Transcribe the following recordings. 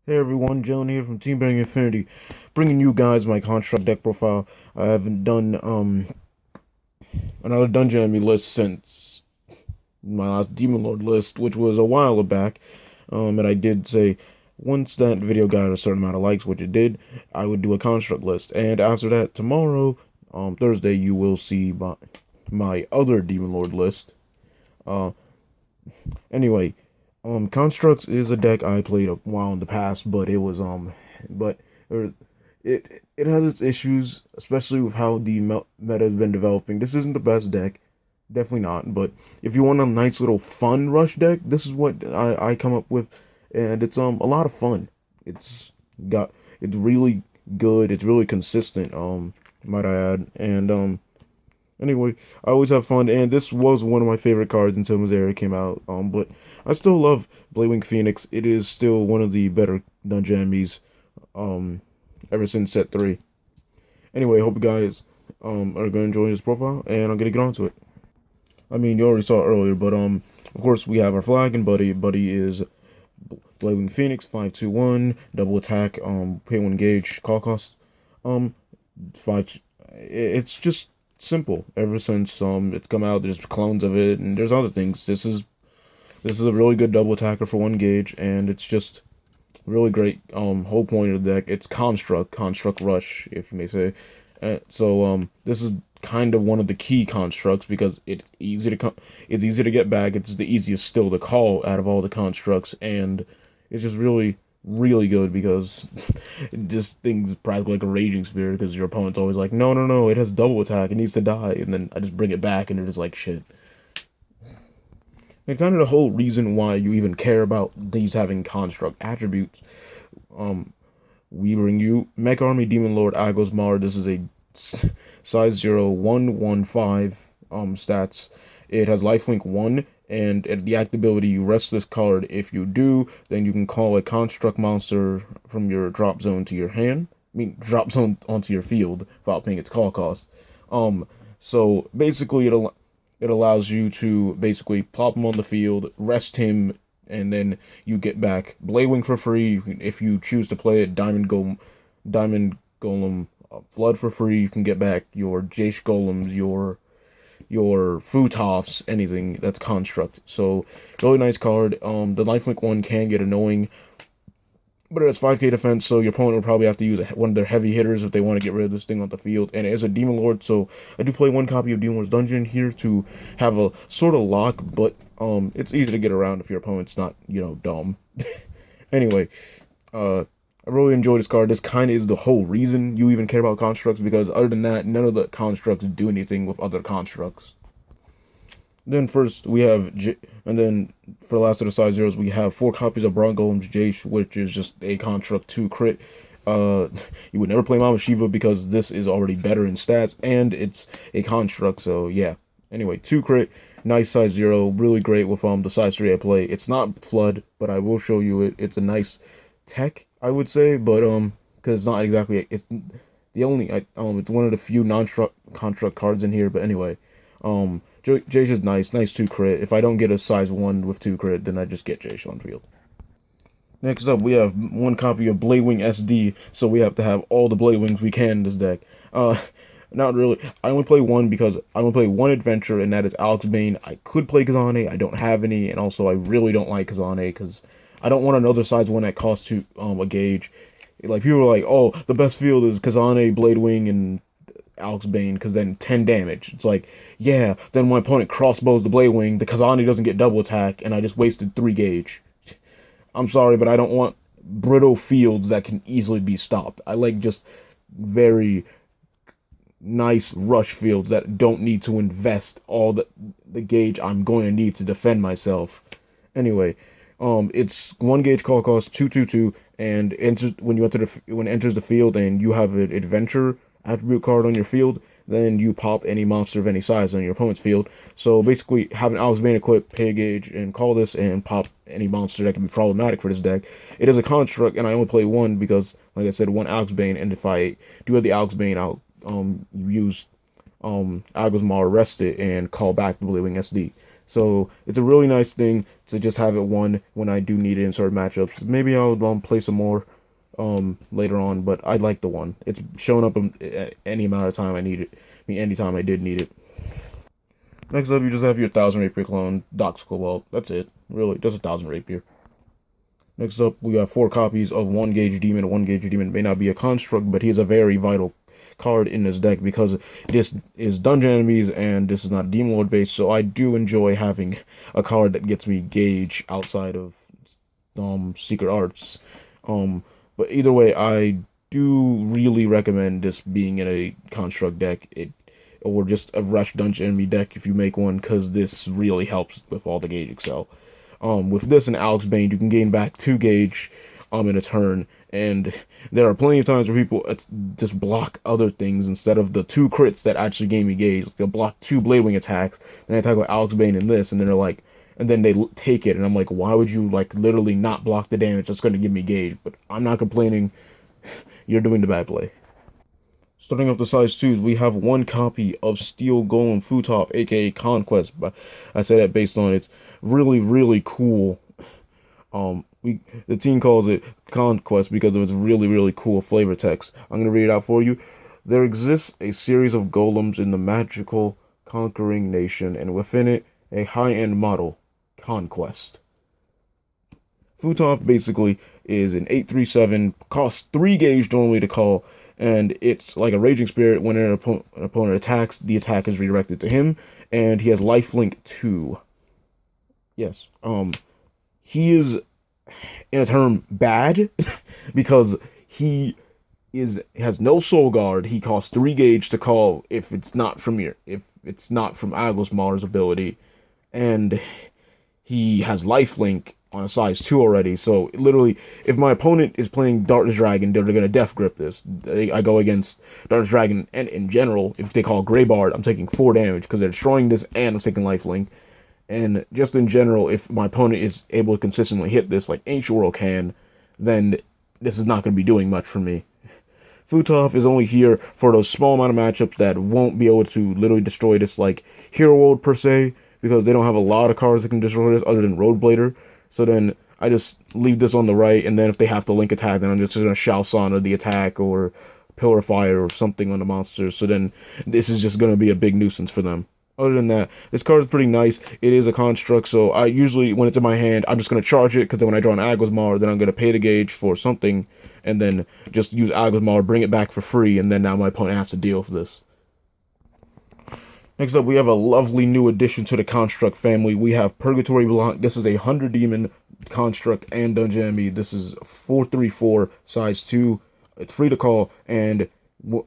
Hey everyone, Jalen here from TeamBurningInfinitey, bringing you guys my construct deck profile. I haven't done another dungeon enemy list since my last Demon Lord list, which was a while back. And I did say once that video got a certain amount of likes, which it did, I would do a construct list. And after that, tomorrow, Thursday, you will see my other Demon Lord list. Uh, anyway. Constructs is a deck I played a while in the past, but but er, it has its issues, especially with how the meta has been developing. This isn't the best deck, definitely not. But if you want a nice little fun rush deck, this is what I come up with, and it's a lot of fun. It's got it's really good. It's really consistent. Might I add, and anyway, I always have fun, and this was one of my favorite cards until Missouri came out. But I still love Bladewing Phoenix. It is still one of the better dungeon enemies, ever since set 3. Anyway, I hope you guys, are gonna enjoy this profile, and I'm gonna get on to it. I mean, you already saw it earlier, but, of course, we have our flag and Buddy. Buddy is Bladewing Phoenix, 5/2/1, double attack, pay 1 gauge, call cost, 5, it's just simple. Ever since it's come out, there's clones of it, and there's other things. This is a really good double attacker for 1 gauge, and it's just really great. Whole point of the deck, it's construct rush, if you may say. This is kind of one of the key constructs because it's easy to get back. It's the easiest still to call out of all the constructs, and it's just really good because this thing's practically like a raging spear because your opponent's always like, no, it has double attack, it needs to die, and then I just bring it back and they're just like, shit. And kind of the whole reason why you even care about these having construct attributes. We bring you Mech Army Demon Lord Agosmar. This is a size 0, 1/1/5 stats. It has lifelink 1, and at the act ability, you rest this card. If you do, then you can call a construct monster from your drop zone to your hand. Drop zone onto your field without paying its call cost. So basically, it allows you to basically plop him on the field, rest him, and then you get back Bladewing for free. If you choose to play it, Diamond Golem Flood for free. You can get back your Jace Golems, your Futoffs, anything that's construct. So really nice card. The lifelink 1 can get annoying, but it has 5k defense, so your opponent will probably have to use one of their heavy hitters if they want to get rid of this thing on the field. And it is a Demon Lord, so I do play 1 copy of Demon Lord's Dungeon here to have a sort of lock, but it's easy to get around if your opponent's not, dumb. Anyway, I really enjoy this card. This kind of is the whole reason you even care about constructs, because other than that, none of the constructs do anything with other constructs. Then first we have, and then for the last of the size zeros, we have 4 copies of Bronze Golem's Jace, which is just a construct 2 crit. You would never play Mama Shiva because this is already better in stats, and it's a construct, so yeah. Anyway, 2 crit, nice size 0, really great with the size 3 I play. It's not Flood, but I will show you it. It's a nice tech, I would say, but because it's not exactly, it's the only, it's one of the few construct cards in here, but anyway, Jace is nice 2 crit. If I don't get a size 1 with 2 crit, then I just get Jace on field. Next up, we have 1 copy of Bladewing SD, so we have to have all the Bladewings we can in this deck. Not really. I only play 1 because I only play 1 adventure, and that is Alex Bane. I could play Kazane, I don't have any, and also I really don't like Kazane, because I don't want another size 1 that costs 2, a gauge. Like, people are like, oh, the best field is Kazane, Bladewing, and Alex Bane, because then 10 damage. It's like, yeah, then my opponent crossbows the Bladewing, the Kazane doesn't get double attack, and I just wasted 3 gauge. I'm sorry, but I don't want brittle fields that can easily be stopped. I like just very nice rush fields that don't need to invest all the gauge I'm going to need to defend myself. Anyway, it's 1 gauge call cost, 2/2/2, and when it enters the field and you have an adventure attribute card on your field, then you pop any monster of any size on your opponent's field. So basically, have an Alex Bane equipped, pay a gauge, and call this, and pop any monster that can be problematic for this deck. It is a construct, and I only play 1 because, like I said, 1 Alex Bane, and if I do have the Alex Bane, I'll use Agosmar, rest it, and call back the Bladewing SD. So it's a really nice thing to just have it one when I do need it in certain matchups. Maybe I'll play some more later on, but I like the one. It's showing up at any amount of time I need it. I mean, anytime I did need it. Next up, you just have your 1000 Rapier clone, Doc's Cobalt. That's it. Really, just 1000 Rapier. Next up, we got 4 copies of 1 Gauge Demon. 1 Gauge Demon may not be a construct, but he is a very vital card in this deck because this is dungeon enemies and this is not Demon Lord based, so I do enjoy having a card that gets me Gauge outside of Secret Arts. But either way, I do really recommend this being in a construct deck. Or just a rush dungeon enemy deck if you make one, because this really helps with all the Gauge Excel. With this and Alex Bane, you can gain back 2 Gauge in a turn, and there are plenty of times where people just block other things instead of the 2 crits that actually gave me Gauge. They'll block 2 Bladewing attacks, then I attack with Alex Bane and this, and then they're like, and then they take it, and I'm like, why would you like literally not block the damage that's going to give me Gauge? But I'm not complaining. You're doing the bad play. Starting off the size 2s, we have 1 copy of Steel Golem Futop, aka Conquest. But I say that based on its really, really cool. The team calls it Conquest because of its really, really cool flavor text. I'm gonna read it out for you. There exists a series of golems in the magical conquering nation, and within it, a high-end model, Conquest. Futop basically is an 8/3/7, costs 3 Gauge normally to call, and it's like a Raging Spirit. When an opponent attacks, the attack is redirected to him, and he has lifelink 2. Yes, he is, in a term, bad, because he has no Soul Guard. He costs 3 Gauge to call if it's not from Agosmar's ability, and he has lifelink on a size 2 already, so literally, if my opponent is playing Darkness Dragon, they're gonna Death Grip this. I go against Darkness Dragon, and in general, if they call Greybard, I'm taking 4 damage, because they're destroying this, and I'm taking lifelink. And just in general, if my opponent is able to consistently hit this, like Ancient World can, then this is not going to be doing much for me. Futop is only here for those small amount of matchups that won't be able to literally destroy this, like Hero World per se, because they don't have a lot of cards that can destroy this other than Roadblader. So then I just leave this on the right, and then if they have to link attack, then I'm just going to Shao Sana the attack, or Pillar Fire, or something on the monsters. So then this is just going to be a big nuisance for them. Other than that, this card is pretty nice. It is a construct, so I usually, when it's in my hand, I'm just going to charge it, because then when I draw an Agosmar, then I'm going to pay the Gauge for something, and then just use Agosmar, bring it back for free, and then now my opponent has to deal with this. Next up, we have a lovely new addition to the Construct family. We have Purgatory Block. This is a 100 Demon Construct and Dungeon enemy. This is 4/3/4, size 2. It's free to call, and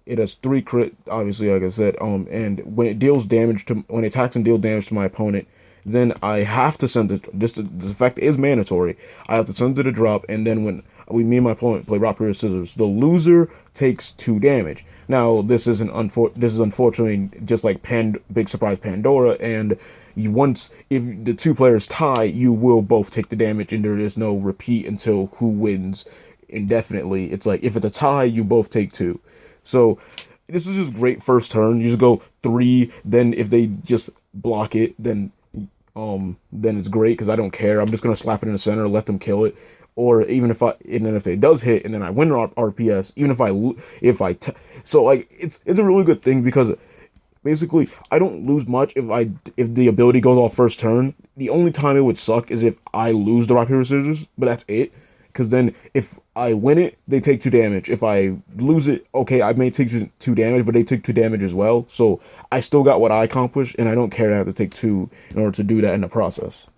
it has 3 crit, obviously, like I said. And when it attacks and deals damage to my opponent, then I have to send it. This effect is mandatory. I have to send it a drop, and then when me and my opponent play rock paper scissors, the loser takes 2 damage. Now this is unfortunately just like Big Surprise Pandora, and if the 2 players tie, you will both take the damage, and there is no repeat until who wins indefinitely. It's like if it's a tie, you both take 2. So this is just great first turn. You just go 3, then if they just block it, then it's great because I don't care. I'm just gonna slap it in the center, let them kill it. Or even if it does hit, and then I win RPS, even so like it's a really good thing, because basically I don't lose much if the ability goes off first turn. The only time it would suck is if I lose the rock paper scissors, but that's it. Because then if I win it, they take 2 damage. If I lose it, okay, I may take 2 damage, but they take 2 damage as well. So I still got what I accomplished, and I don't care to have to take 2 in order to do that in the process.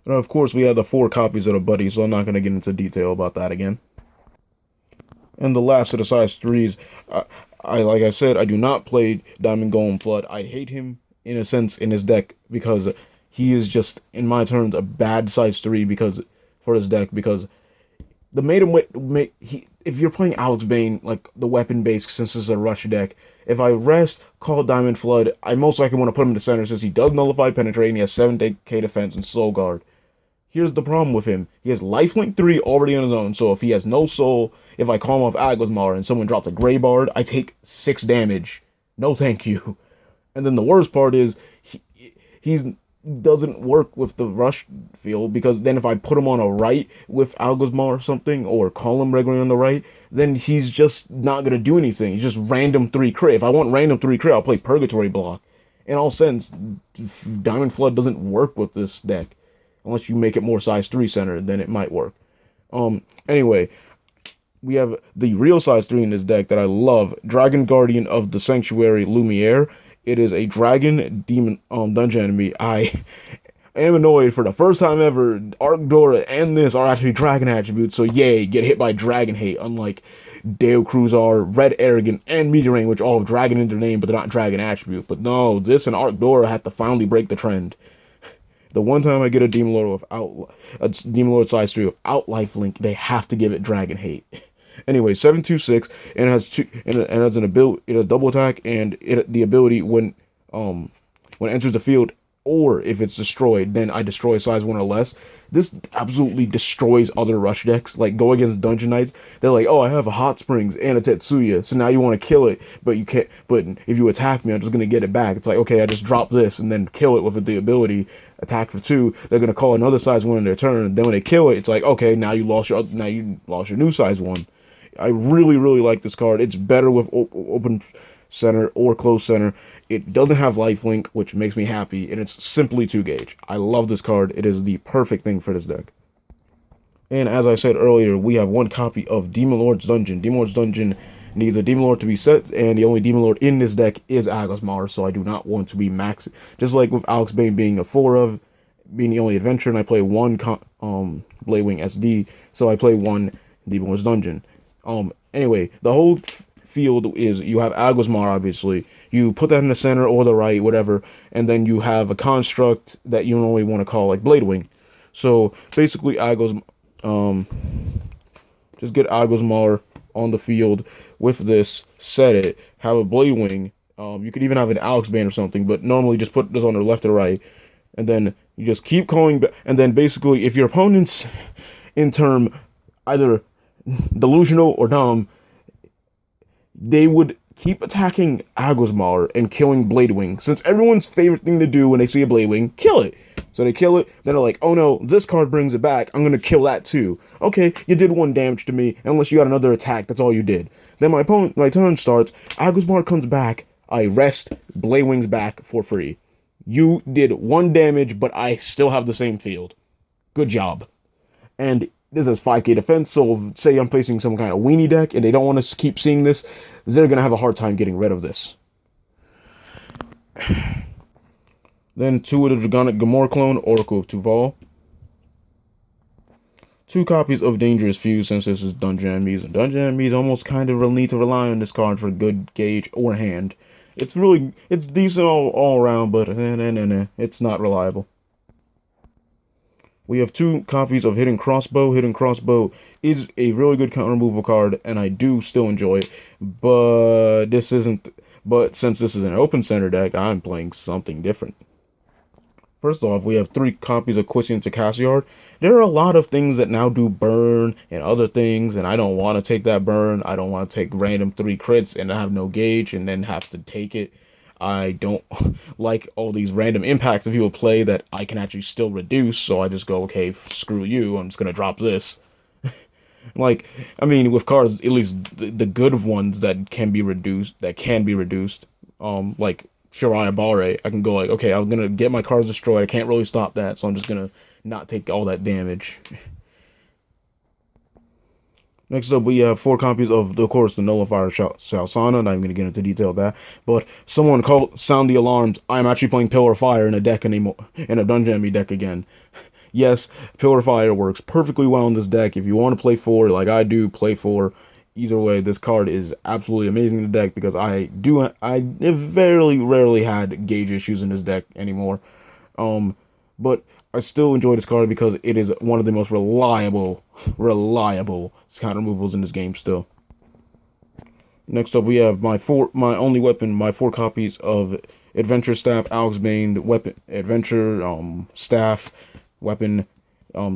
Now, of course, we have the 4 copies of the Buddy, so I'm not going to get into detail about that again. And the last of the size 3s, like I said, I do not play Diamond Golem Flood. I hate him, in a sense, in his deck, because he is just, in my terms, a bad size 3 for his deck, because if you're playing Alex Bane, like the weapon base, since it's a rush deck, if I rest, call Diamond Flood, I most likely want to put him in the center, since he does nullify penetrate, and he has 7k defense and soul guard. Here's the problem with him. He has lifelink 3 already on his own, so if he has no soul, if I call him off Agosmar and someone drops a Greybard, I take 6 damage. No thank you. And then the worst part is, doesn't work with the rush field, because then if I put him on a right with Algusmar or something, or call him regularly on the right, then he's just not gonna do anything. He's just random 3 crit. If I want random 3 crit, I'll play Purgatory Block. In all sense, Diamond Flood doesn't work with this deck. Unless you make it more size 3 center, then it might work. Anyway, we have the real size 3 in this deck that I love. Dragon Guardian of the Sanctuary Lumiere. It is a dragon demon dungeon enemy. I am annoyed, for the first time ever, Arcdora and this are actually dragon attributes, so yay, get hit by Dragon Hate, unlike Deo Cruzar, Red Arrogant, and Meteorane, which all have dragon in their name, but they're not dragon attributes. But no, this and Arcdora have to finally break the trend. The one time I get a Demon Lord size 3 without lifelink, they have to give it Dragon Hate. Anyway, 7/2/6, and it has an ability. It has double attack, and the ability when it enters the field, or if it's destroyed, then I destroy size 1 or less. This absolutely destroys other rush decks. Like, go against Dungeon Knights, they're like, oh, I have a Hot Springs and a Tetsuya, so now you want to kill it, but you can't. But if you attack me, I'm just gonna get it back. It's like, okay, I just drop this and then kill it with the ability. Attack for 2. They're gonna call another size 1 in their turn. Then when they kill it, it's like, okay, now you lost your new size 1. I really, really like this card. It's better with open center or closed center. It doesn't have lifelink, which makes me happy, and it's simply 2 gauge. I love this card. It is the perfect thing for this deck. And as I said earlier, we have 1 copy of Demon Lord's Dungeon. Demon Lord's Dungeon needs a Demon Lord to be set, and the only Demon Lord in this deck is Agosmar, so I do not want to be maxed. Just like with Alex Bane being a 4 of, being the only adventure, and I play 1 Bladewing SD, so I play 1 Demon Lord's Dungeon. Anyway, the whole field is, you have Agosmar, obviously. You put that in the center or the right, whatever, and then you have a construct that you normally want to call, like, Bladewing. So, basically, just get Agosmar on the field with this, set it, have a Bladewing. You could even have an Alex Bane or something, but normally just put this on the left or right, and then you just keep calling back, and then basically, if your opponent's in turn either delusional or dumb, they would keep attacking Agosmar and killing Bladewing, since everyone's favorite thing to do when they see a Bladewing, kill it. So they kill it, then they're like, oh no, this card brings it back, I'm gonna kill that too. Okay, you did 1 damage to me, unless you got another attack, that's all you did. Then my turn starts, Agosmar comes back, I rest Bladewing's back for free. You did 1 damage, but I still have the same field. Good job. And this is 5k defense, so say I'm facing some kind of weenie deck and they don't want to keep seeing this, they're going to have a hard time getting rid of this. Then 2 of the Dragonic Gamora clone, Oracle of Tuval. 2 copies of Dangerous Fuse, since this is Dungeon Enemies, and Dungeon Enemies almost kind of need to rely on this card for good gauge or hand. It's decent all around, but it's not reliable. We have 2 copies of Hidden Crossbow. Hidden Crossbow is a really good counter removal card, and I do still enjoy it. But since this is an open center deck, I'm playing something different. First off, we have 3 copies of Quisian to Cassiard. There are a lot of things that now do burn and other things, and I don't want to take that burn. I don't want to take random 3 crits and have no gauge and then have to take it. I don't like all these random impacts that people play that I can actually still reduce, so I just go, okay, screw you, I'm just going to drop this. Like, I mean, with cards, at least the good ones that can be reduced, like Shiraya Bare, I can go like, okay, I'm going to get my cards destroyed, I can't really stop that, so I'm just going to not take all that damage. Next up, we have 4 copies of course, the Nullifier Shalsana. Not even going to get into detail of that. But someone sound the alarms. I'm actually playing Pillar of Fire in a dungeon enemy deck again. Yes, Pillar of Fire works perfectly well in this deck. If you want to play 4, like I do, play 4. Either way, this card is absolutely amazing in the deck, because I have very rarely had gauge issues in this deck anymore. But I still enjoy this card because it is one of the most reliable counter removals in this game still. Next up, we have my 4 copies of Adventure Staff, Alex Bane, weapon, Adventure, Staff, weapon,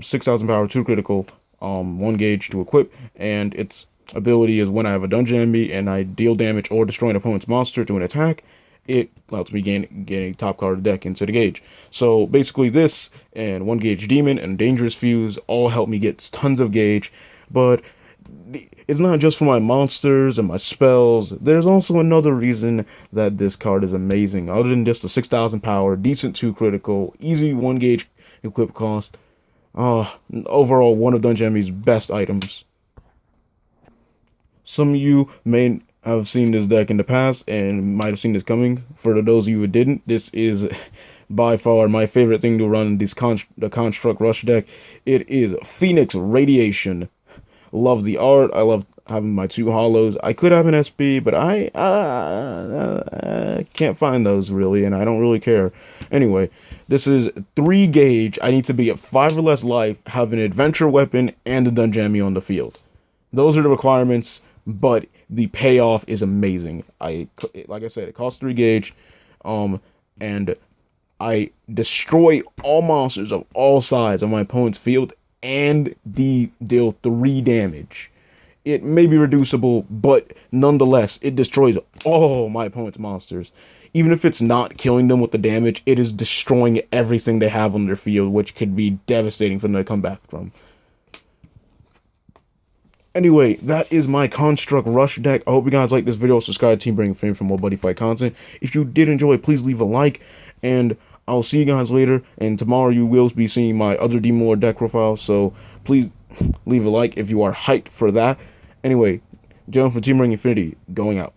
6,000 power, 2 critical, 1 gauge to equip, and its ability is when I have a dungeon enemy and I deal damage or destroy an opponent's monster to an attack, it lets me gain a top card of the deck into the gauge. So basically this and 1 gauge demon and dangerous fuse all help me get tons of gauge, but it's not just for my monsters and my spells. There's also another reason that this card is amazing. Other than just the 6,000 power, decent 2 critical, easy 1 gauge equip cost. Overall, one of Dungeon Enemy's best items. Some of you may have seen this deck in the past and might have seen this coming. For those of you who didn't, this is by far my favorite thing to run the Constuct Rush deck. It is Phoenix Radiation. Love the art. I love having my 2 hollows. I could have an SB, but I can't find those really, and I don't really care. Anyway, this is 3 gauge. I need to be at 5 or less life, have an adventure weapon, and a Dungeon Enemy on the field. Those are the requirements, but the payoff is amazing. Like I said, it costs 3 gauge, and I destroy all monsters of all sides on my opponent's field and deal 3 damage. It may be reducible, but nonetheless, it destroys all my opponent's monsters. Even if it's not killing them with the damage, it is destroying everything they have on their field, which could be devastating for them to come back from. Anyway, that is my Constuct Rush deck. I hope you guys like this video. Subscribe to TeamBurningInfinitey for more Buddy Fight content. If you did enjoy, please leave a like, and I'll see you guys later. And tomorrow you will be seeing my other Demon Lord deck profile, so please leave a like if you are hyped for that. Anyway, Jalen from TeamBurningInfinitey, going out.